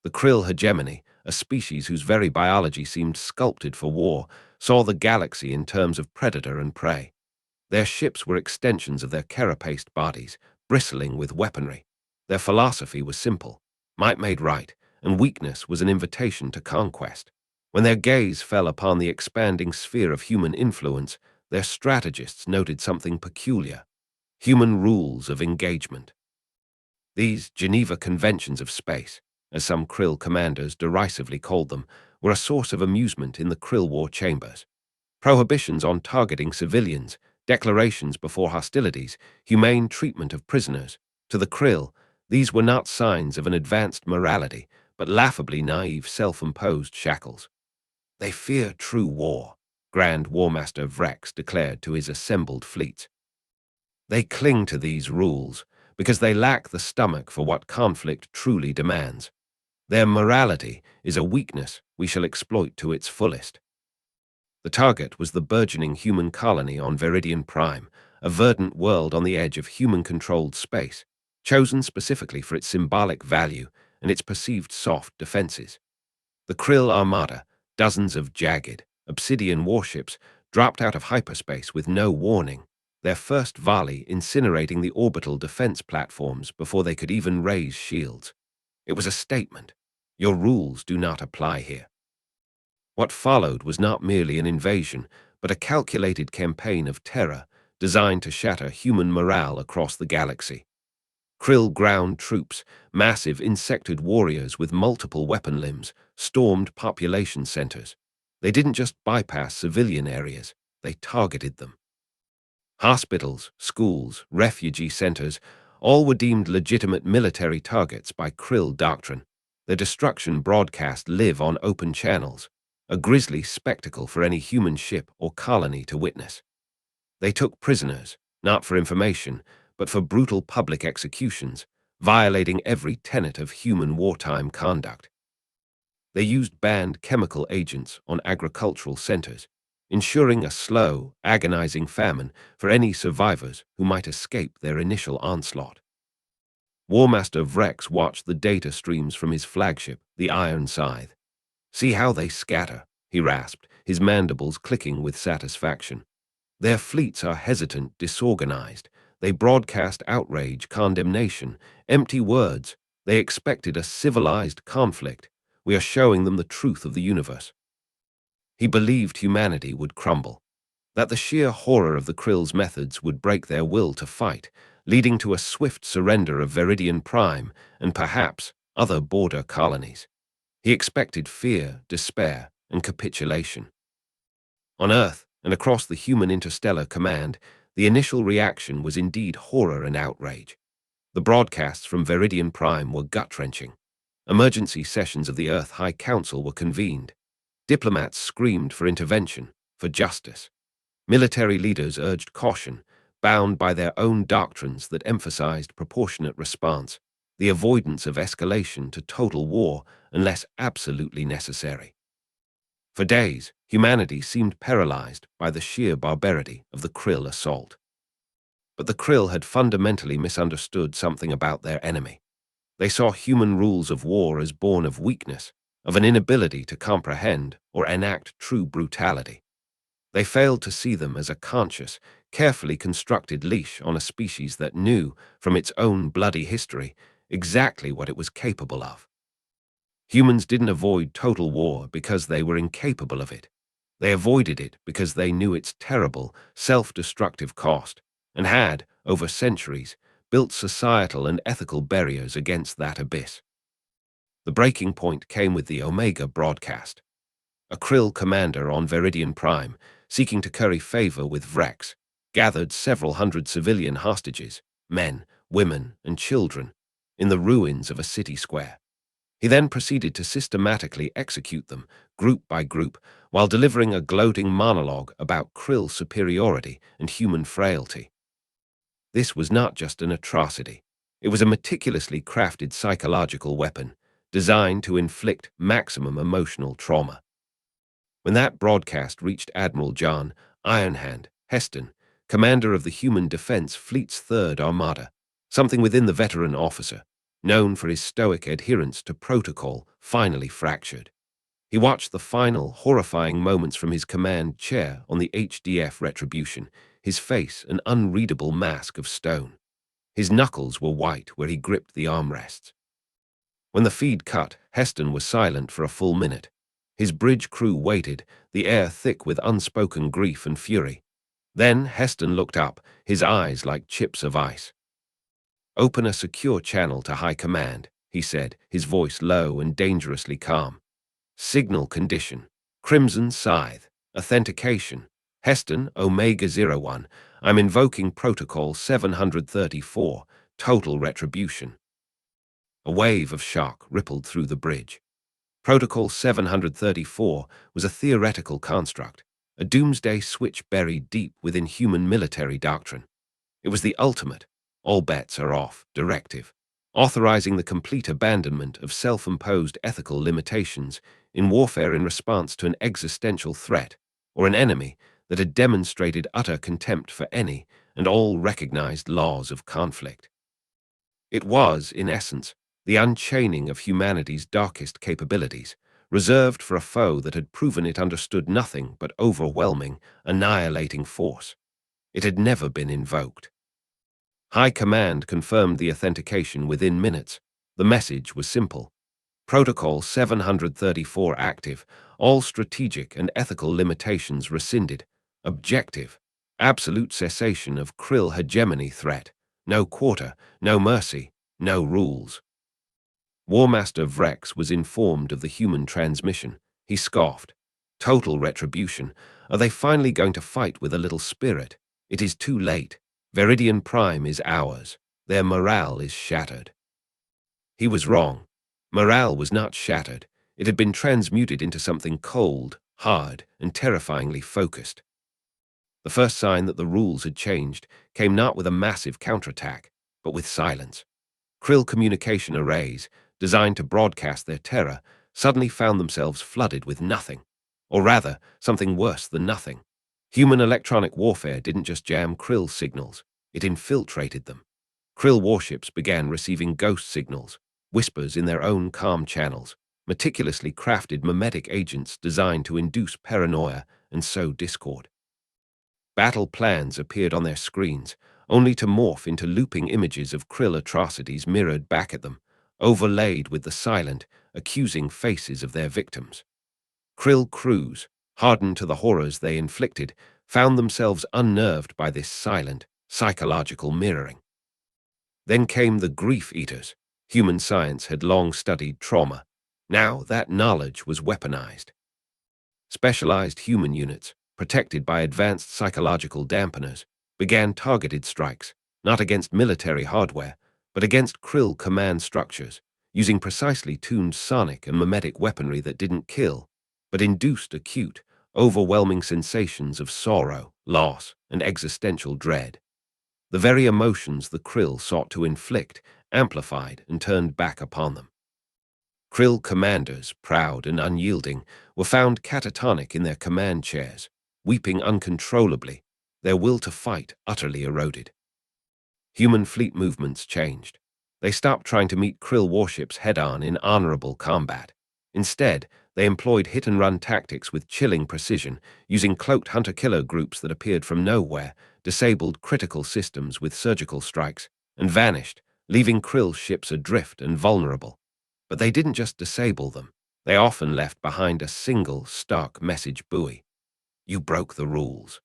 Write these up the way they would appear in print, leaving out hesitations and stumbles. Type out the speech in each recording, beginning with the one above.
The krill hegemony, a species whose very biology seemed sculpted for war, saw the galaxy in terms of predator and prey. Their ships were extensions of their carapaced bodies, bristling with weaponry. Their philosophy was simple: might made right, and weakness was an invitation to conquest. When their gaze fell upon the expanding sphere of human influence, their strategists noted something peculiar: human rules of engagement. These Geneva Conventions of Space, as some krill commanders derisively called them, were a source of amusement in the krill war chambers. Prohibitions on targeting civilians, declarations before hostilities, humane treatment of prisoners. To the krill, these were not signs of an advanced morality, but laughably naive self-imposed shackles. "They fear true war," Grand Warmaster Vrex declared to his assembled fleets. "They cling to these rules because they lack the stomach for what conflict truly demands. Their morality is a weakness we shall exploit to its fullest." The target was the burgeoning human colony on Viridian Prime, a verdant world on the edge of human-controlled space, chosen specifically for its symbolic value and its perceived soft defenses. The Krill Armada, dozens of jagged, obsidian warships, dropped out of hyperspace with no warning, their first volley incinerating the orbital defense platforms before they could even raise shields. It was a statement: your rules do not apply here. What followed was not merely an invasion, but a calculated campaign of terror designed to shatter human morale across the galaxy. Krill ground troops, massive insected warriors with multiple weapon limbs, stormed population centers. They didn't just bypass civilian areas, they targeted them. Hospitals, schools, refugee centers, all were deemed legitimate military targets by Krill doctrine. Their destruction broadcast live on open channels, a grisly spectacle for any human ship or colony to witness. They took prisoners, not for information, but for brutal public executions, violating every tenet of human wartime conduct. They used banned chemical agents on agricultural centers, ensuring a slow, agonizing famine for any survivors who might escape their initial onslaught. Warmaster Vrex watched the data streams from his flagship, the Iron Scythe. "See how they scatter," he rasped, his mandibles clicking with satisfaction. "Their fleets are hesitant, disorganized. They broadcast outrage, condemnation, empty words. They expected a civilized conflict. We are showing them the truth of the universe." He believed humanity would crumble, that the sheer horror of the Krill's methods would break their will to fight, leading to a swift surrender of Viridian Prime and perhaps other border colonies. He expected fear, despair, and capitulation. On Earth and across the human interstellar command, the initial reaction was indeed horror and outrage. The broadcasts from Viridian Prime were gut-wrenching. Emergency sessions of the Earth High Council were convened. Diplomats screamed for intervention, for justice. Military leaders urged caution, bound by their own doctrines that emphasized proportionate response, the avoidance of escalation to total war unless absolutely necessary. For days, humanity seemed paralyzed by the sheer barbarity of the Krill assault. But the Krill had fundamentally misunderstood something about their enemy. They saw human rules of war as born of weakness, of an inability to comprehend or enact true brutality. They failed to see them as a conscious, carefully constructed leash on a species that knew, from its own bloody history, exactly what it was capable of. Humans didn't avoid total war because they were incapable of it. They avoided it because they knew its terrible, self-destructive cost, and had, over centuries, built societal and ethical barriers against that abyss. The breaking point came with the Omega broadcast. A Krill commander on Viridian Prime, seeking to curry favor with Vrex, gathered several hundred civilian hostages, men, women, and children, in the ruins of a city square. He then proceeded to systematically execute them, group by group, while delivering a gloating monologue about Krill superiority and human frailty. This was not just an atrocity. It was a meticulously crafted psychological weapon, designed to inflict maximum emotional trauma. When that broadcast reached Admiral John Ironhand Heston, commander of the Human Defense Fleet's 3rd Armada, something within the veteran officer, known for his stoic adherence to protocol, finally fractured. He watched the final, horrifying moments from his command chair on the HDF Retribution, his face an unreadable mask of stone. His knuckles were white where he gripped the armrests. When the feed cut, Heston was silent for a full minute. His bridge crew waited, the air thick with unspoken grief and fury. Then Heston looked up, his eyes like chips of ice. "Open a secure channel to High Command," he said, his voice low and dangerously calm. "Signal condition. Crimson Scythe. Authentication. Heston, Omega-01. I'm invoking Protocol 734. Total Retribution." A wave of shock rippled through the bridge. Protocol 734 was a theoretical construct, a doomsday switch buried deep within human military doctrine. It was the ultimate, all bets are off, directive, authorizing the complete abandonment of self-imposed ethical limitations in warfare in response to an existential threat or an enemy that had demonstrated utter contempt for any and all recognized laws of conflict. It was, in essence, the unchaining of humanity's darkest capabilities, reserved for a foe that had proven it understood nothing but overwhelming, annihilating force. It had never been invoked. High Command confirmed the authentication within minutes. The message was simple. Protocol 734 active, all strategic and ethical limitations rescinded. Objective, absolute cessation of Krill hegemony threat. No quarter, no mercy, no rules. War Master Vrex was informed of the human transmission. He scoffed. "Total retribution. Are they finally going to fight with a little spirit? It is too late. Viridian Prime is ours. Their morale is shattered." He was wrong. Morale was not shattered. It had been transmuted into something cold, hard, and terrifyingly focused. The first sign that the rules had changed came not with a massive counterattack, but with silence. Krill communication arrays, designed to broadcast their terror, suddenly found themselves flooded with nothing. Or rather, something worse than nothing. Human electronic warfare didn't just jam Krill signals, it infiltrated them. Krill warships began receiving ghost signals, whispers in their own calm channels, meticulously crafted mimetic agents designed to induce paranoia and sow discord. Battle plans appeared on their screens, only to morph into looping images of Krill atrocities mirrored back at them, overlaid with the silent, accusing faces of their victims. Krill crews, hardened to the horrors they inflicted, found themselves unnerved by this silent, psychological mirroring. Then came the grief eaters. Human science had long studied trauma. Now that knowledge was weaponized. Specialized human units, protected by advanced psychological dampeners, began targeted strikes, not against military hardware, but against Krill command structures, using precisely tuned sonic and mimetic weaponry that didn't kill, but induced acute, overwhelming sensations of sorrow, loss, and existential dread. The very emotions the Krill sought to inflict, amplified and turned back upon them. Krill commanders, proud and unyielding, were found catatonic in their command chairs, weeping uncontrollably, their will to fight utterly eroded. Human fleet movements changed. They stopped trying to meet Krill warships head-on in honorable combat. Instead, they employed hit-and-run tactics with chilling precision, using cloaked hunter-killer groups that appeared from nowhere, disabled critical systems with surgical strikes, and vanished, leaving Krill ships adrift and vulnerable. But they didn't just disable them. They often left behind a single, stark message buoy. You broke the rules.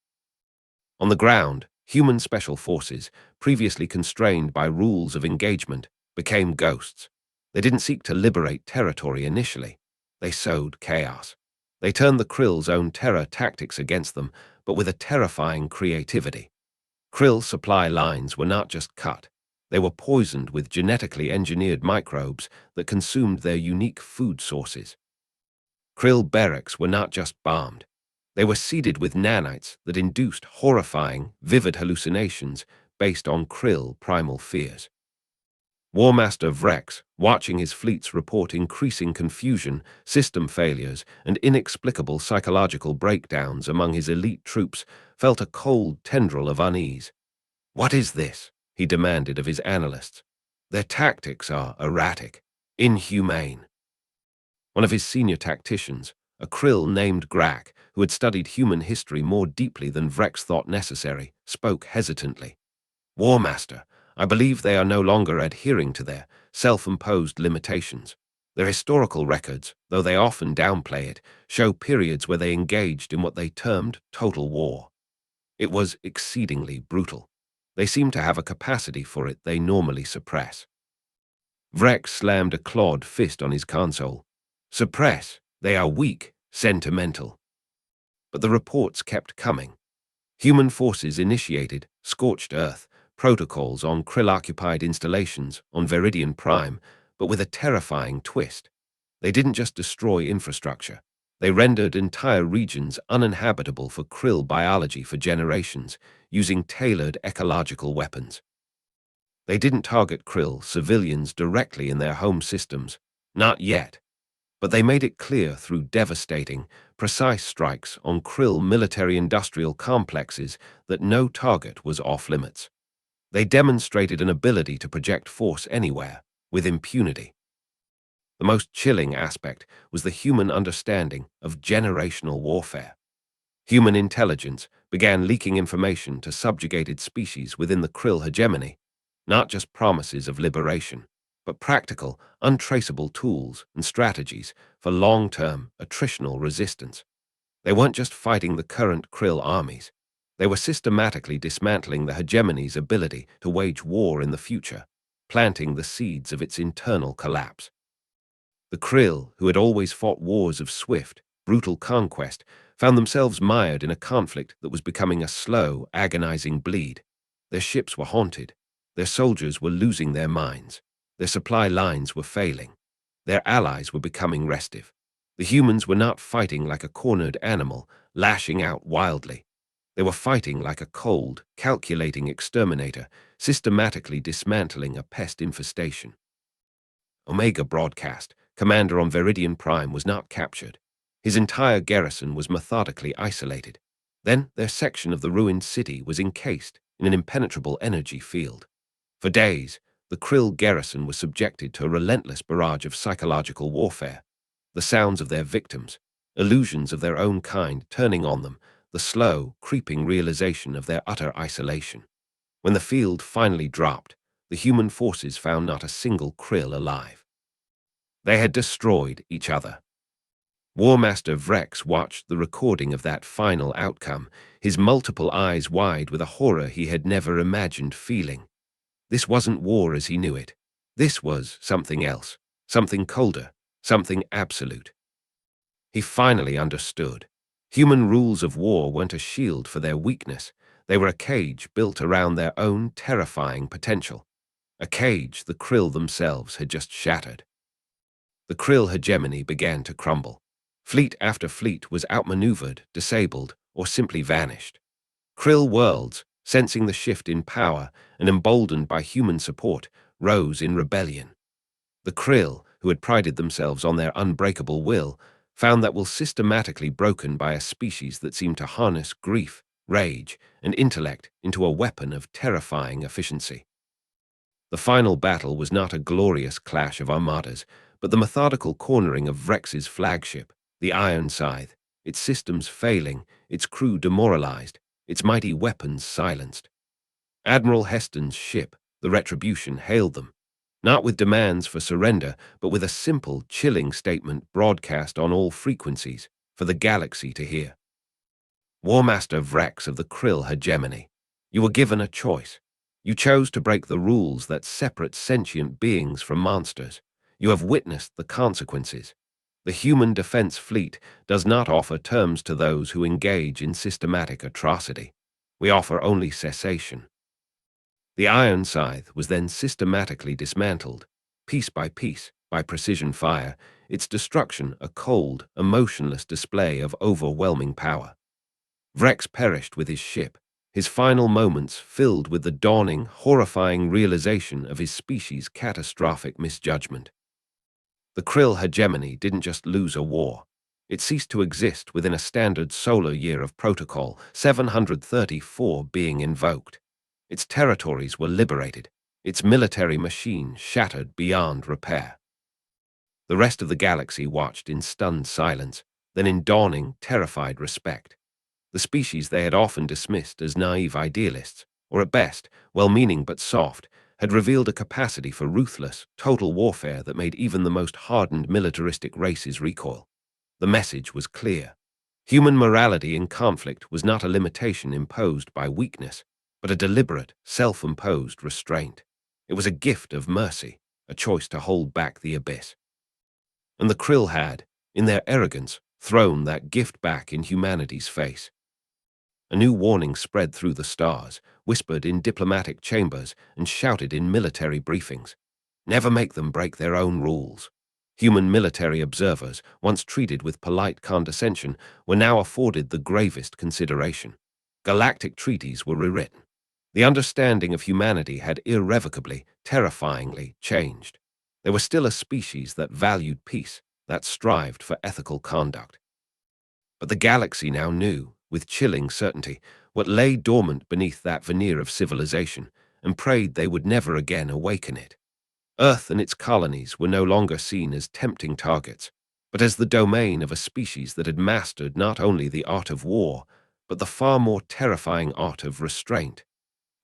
On the ground, human special forces, previously constrained by rules of engagement, became ghosts. They didn't seek to liberate territory initially. They sowed chaos. They turned the Krill's own terror tactics against them, but with a terrifying creativity. Krill supply lines were not just cut. They were poisoned with genetically engineered microbes that consumed their unique food sources. Krill barracks were not just bombed. They were seeded with nanites that induced horrifying, vivid hallucinations based on Krill primal fears. War Master Vrex, watching his fleets report increasing confusion, system failures, and inexplicable psychological breakdowns among his elite troops, felt a cold tendril of unease. "What is this?" he demanded of his analysts. Their tactics are erratic, inhumane. One of his senior tacticians, a Krill named Grak, who had studied human history more deeply than Vrex thought necessary, spoke hesitantly. War Master, I believe they are no longer adhering to their self-imposed limitations. Their historical records, though they often downplay it, show periods where they engaged in what they termed total war. It was exceedingly brutal. They seem to have a capacity for it they normally suppress. Vrex slammed a clawed fist on his console. Suppress. They are weak, sentimental. But the reports kept coming. Human forces initiated scorched earth protocols on Krill-occupied installations on Viridian Prime, but with a terrifying twist. They didn't just destroy infrastructure. They rendered entire regions uninhabitable for Krill biology for generations, using tailored ecological weapons. They didn't target Krill civilians directly in their home systems, not yet, but they made it clear through devastating, precise strikes on Krill military-industrial complexes that no target was off-limits. They demonstrated an ability to project force anywhere, with impunity. The most chilling aspect was the human understanding of generational warfare. Human intelligence began leaking information to subjugated species within the Krill hegemony, not just promises of liberation, but practical, untraceable tools and strategies for long-term, attritional resistance. They weren't just fighting the current Krill armies. They were systematically dismantling the hegemony's ability to wage war in the future, planting the seeds of its internal collapse. The Krill, who had always fought wars of swift, brutal conquest, found themselves mired in a conflict that was becoming a slow, agonizing bleed. Their ships were haunted. Their soldiers were losing their minds. Their supply lines were failing. Their allies were becoming restive. The humans were not fighting like a cornered animal, lashing out wildly. They were fighting like a cold, calculating exterminator, systematically dismantling a pest infestation. Omega broadcast, commander on Viridian Prime, was not captured. His entire garrison was methodically isolated. Then their section of the ruined city was encased in an impenetrable energy field. For days, the Krill garrison was subjected to a relentless barrage of psychological warfare. The sounds of their victims, illusions of their own kind turning on them, the slow, creeping realization of their utter isolation. When the field finally dropped, the human forces found not a single Krill alive. They had destroyed each other. War Master Vrex watched the recording of that final outcome, his multiple eyes wide with a horror he had never imagined feeling. This wasn't war as he knew it. This was something else, something colder, something absolute. He finally understood. Human rules of war weren't a shield for their weakness. They were a cage built around their own terrifying potential. A cage the Krill themselves had just shattered. The Krill hegemony began to crumble. Fleet after fleet was outmaneuvered, disabled, or simply vanished. Krill worlds, sensing the shift in power and emboldened by human support, rose in rebellion. The Krill, who had prided themselves on their unbreakable will, found that will systematically broken by a species that seemed to harness grief, rage, and intellect into a weapon of terrifying efficiency. The final battle was not a glorious clash of armadas, but the methodical cornering of Vrex's flagship, the Iron Scythe, its systems failing, its crew demoralized, its mighty weapons silenced. Admiral Heston's ship, the Retribution, hailed them, not with demands for surrender, but with a simple, chilling statement broadcast on all frequencies for the galaxy to hear. War Master Vrex of the Krill hegemony, you were given a choice. You chose to break the rules that separate sentient beings from monsters. You have witnessed the consequences. The human defense fleet does not offer terms to those who engage in systematic atrocity. We offer only cessation. The Iron Scythe was then systematically dismantled, piece by piece, by precision fire, its destruction a cold, emotionless display of overwhelming power. Vrex perished with his ship, his final moments filled with the dawning, horrifying realization of his species' catastrophic misjudgment. The Krill hegemony didn't just lose a war. It ceased to exist within a standard solar year of Protocol 734 being invoked. Its territories were liberated, its military machine shattered beyond repair. The rest of the galaxy watched in stunned silence, then in dawning, terrified respect. The species they had often dismissed as naive idealists, or at best, well-meaning but soft, had revealed a capacity for ruthless, total warfare that made even the most hardened militaristic races recoil. The message was clear. Human morality in conflict was not a limitation imposed by weakness, but a deliberate, self-imposed restraint. It was a gift of mercy, a choice to hold back the abyss. And the Krill had, in their arrogance, thrown that gift back in humanity's face. A new warning spread through the stars, whispered in diplomatic chambers and shouted in military briefings. Never make them break their own rules. Human military observers, once treated with polite condescension, were now afforded the gravest consideration. Galactic treaties were rewritten. The understanding of humanity had irrevocably, terrifyingly changed. There was still a species that valued peace, that strived for ethical conduct. But the galaxy now knew, with chilling certainty, what lay dormant beneath that veneer of civilization, and prayed they would never again awaken it. Earth and its colonies were no longer seen as tempting targets, but as the domain of a species that had mastered not only the art of war, but the far more terrifying art of restraint,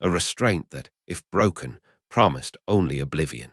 a restraint that, if broken, promised only oblivion.